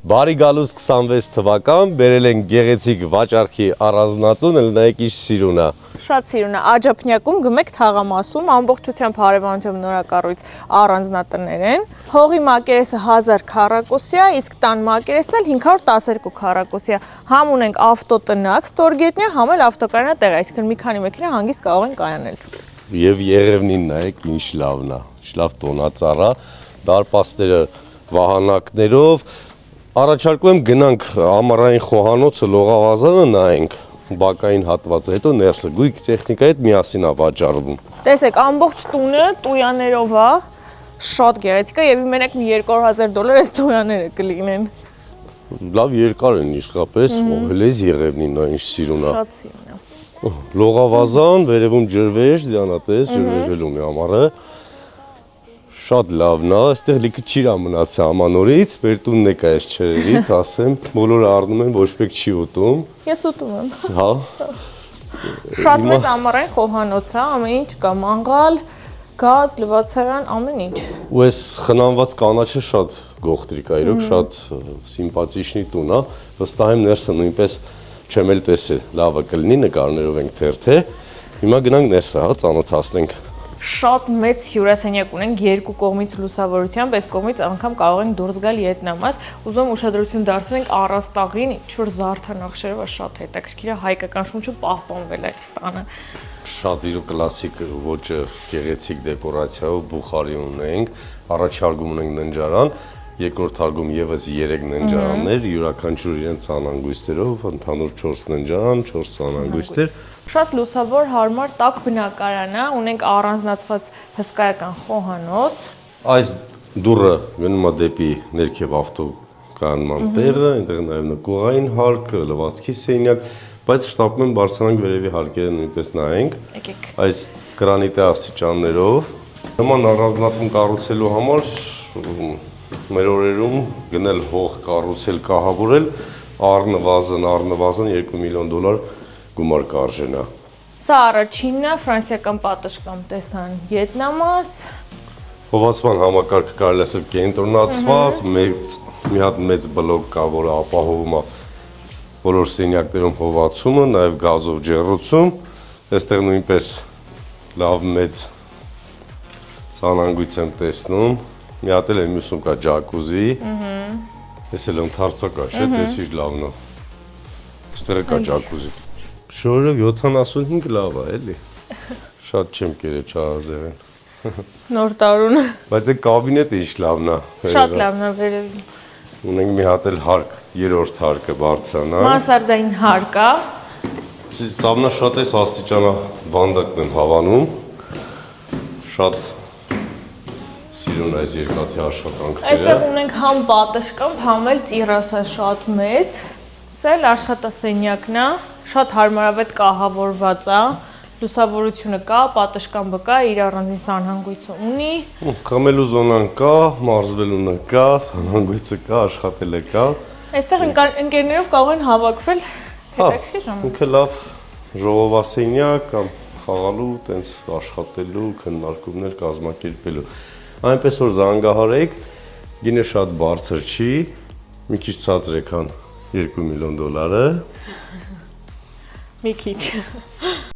Բարի գալուս 26 թվական, բերել են գեղեցիկ վաճառքի առանձնատուն, նայեք ինչ սիրուն է։ Շատ սիրուն է, Աջափնյակում գմեք թաղամասում, ամբողջությամբ հարևանությամբ նորակառույց առանձնատներ են։ Հողի մակերեսը 1000 քառակուսի է, իսկ տան մակերեսն էլ 512 քառակուսի է։ Համ ունենք ավտոտնակ, ստորգետնյա, համ էլ ավտոկայանատեղ, այսինքն մի քանի մեքենա հանգիստ կարող են կայանել։ Եվ Եղևնին նայեք ինչ լավն է, ինչ լավ տոնածառ է, դարպասները վահանակներով։ Առաջարկում եմ գնանք ամառային խոհանոցը Լողավազանը նայենք բակային հատվածը, հետո ներսը գույք տեխնիկայի հետ միասին է վաճառվում։ Տեսեք, ամբողջ տունը տույաներով է, շատ գեղեցիկ է եւ մենակ մի $200,000 այս տույաները կլինեն։ Լավ երկար են իսկապես, ողել ես Եղևնին, նա ինչ սիրուն է։ Շատ սիրուն է։ Լողավազան, վերևում ջրվեժ, ձյանատես, ջրվեժելու մի ամառը։ Շատ լավն է, այստեղ լիքը ճիրա մնացել ամանորից, մեր տունն եկա այս չերերից, ասեմ, բոլորը առնում են, ոչ մեկ չի ուտում։ Ես ուտում եմ։ Հա։ Շատ մեծ ամառային խոհանոց է, ամեն ինչ կա, մանգալ, գազ, լվացարան, ամեն ինչ։ Ու այս խնամված կանաչը շատ գողտրիկ է, իրոք շատ սիմպաթիչնի տուն է, վստահ եմ ներսը նույնպես չեմ էլ տեսել, լավը կլինի, նկարներով ենք թերթե։ Հիմա գնանք ներսը, հա, ծանոթացնենք։ Շատ մեծ հյուրասենյակ ունենք երկու կողմից լուսավորությամբ, այս կողմից անգամ կարող ենք դուրս գալ Ետնամաս։ Ուզում ուշադրություն դարձնենք առաստաղին, ինչ-որ զարդանախշերով շատ հետաքրքիր է, հայկական շունչը պահպանվել է այս տանը։ Շատ իրոք կլասիկ ոճը, գեղեցիկ դեկորացիայով բուխարի ունենք, առաջարկում ունենք ննջարան, երկրորդ հարգում եւս 3 ննջարաններ, յուրաքանչյուր իրենց ցանանգույցներով, ընդհանուր 4 ննջարան, 4 ցանանգույցներ։ Շատ լուսավոր, հարմար, տաք բնակարան է, ունենք առանձնացված հսկայական խոհանոց։ Այս դուռը գնում է դեպի ներքև ավտոկանման տեղը, այնտեղ նաև նկուղային հարկ, լվացքի սենյակ, բայց շտապում եմ բարձրանանք վերևի հարկերը նույնպես նայենք։ Եկեք։ Այս գրանիտե աստիճաններով նման առանձնատուն կառուցելու համար մեր օրերում գնել հող կառուցել, կահավորել առնվազն $2 միլիոն գումար կարժենա։ Սա առաջինն է, ֆրանսիական պատշգամբ տեսան Ետնամաս։ Հովացման համակարգը կարելի ասել կենտրոնացված, մի հատ մեծ բլոկ կա, որը ապահովում է բոլոր սենյակներում հովացումը, նաև գազով ջեռուցում։ Այստեղ նույնպես լավ մեծ ցանանգույց եմ տեսնում։ Մի հատ էլ մյուսում կա ջակուզի։ Այս էլ ընդարձակ է, չէ՞, տեսիչ լավն է։ Այստեղ կա ջակուզի։ Շորը 75 լավ է, էլի։ Շատ չեմ կերել չարազեղեն։ Նոր տարուն։ Բայց այդ կաբինետը ինչ լավն է։ Շատ լավն է վերևի։ Ունենք մի հատ էլ հարկ, երրորդ հարկը բարձրանա։ Մանսարդային հարկ է։ Սամնա շատ էս աստիճանա վանդակն եմ հավանում։ Շատ սիրուն այս երկաթի աշխատանքները։ Այստեղ ունենք համ պատշգամբ, համ էլ տիրասը շատ մեծ։ Սա էլ աշխատասենյակն է, շատ հարմարավետ կահավորված է, լուսավորությունը կա, պատշգամբը կա, իր առանձին սանհանգույցը ունի։ Խմելու զոնան կա, մարզվելունը կա, սանհանգույցը կա, աշխատելը կա։ Այստեղ ընկերներով կարող են հավաքվել հետաքրքիր ժամանակ։ Ինքը լավ ժողովասենյակ կամ խաղալու, տենց աշխատելու, քննարկումներ կազմակերպելու։ Այնպես որ զանգահարեք, գինը շատ բարձր չի, մի քիչ ցածր է, քան $2 միլիոն։ Մի քիչ։